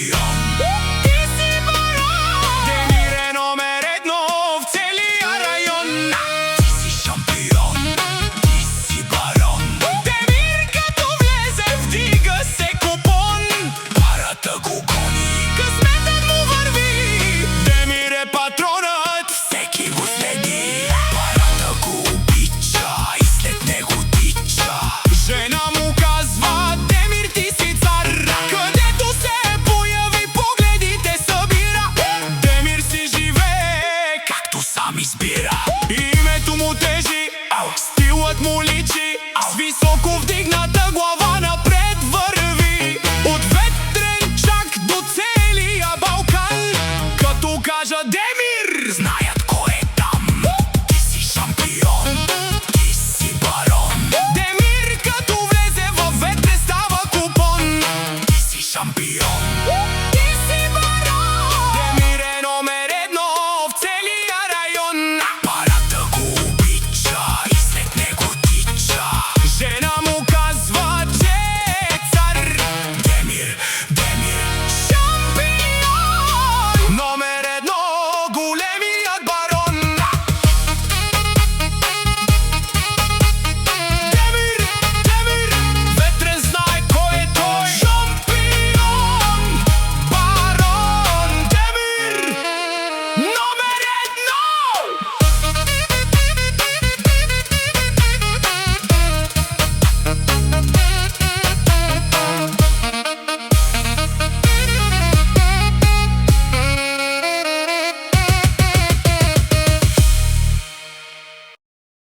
шампион. Ти си барон. Демир е номер едно в целия район. Ти си шампион. Ти си барон. Демир като влезе, вдига се купон. Парата го гони, късметът му върви. Демир е патронът, всеки го следи. Парата го обича и след него тича. Жена му казва: Демир, ти си цар. Където се появи, погледите събира. Демир си живее, както сам избира. Името му тежи, стилът му личи. С високо вдигната глава напред върви. От Ветрен чак до целия Балкан. Като кажа Демир, знаят кой е там. Ти си шампион, ти си барон. Демир като влезе във Ветре, става купон. Ти си шампион.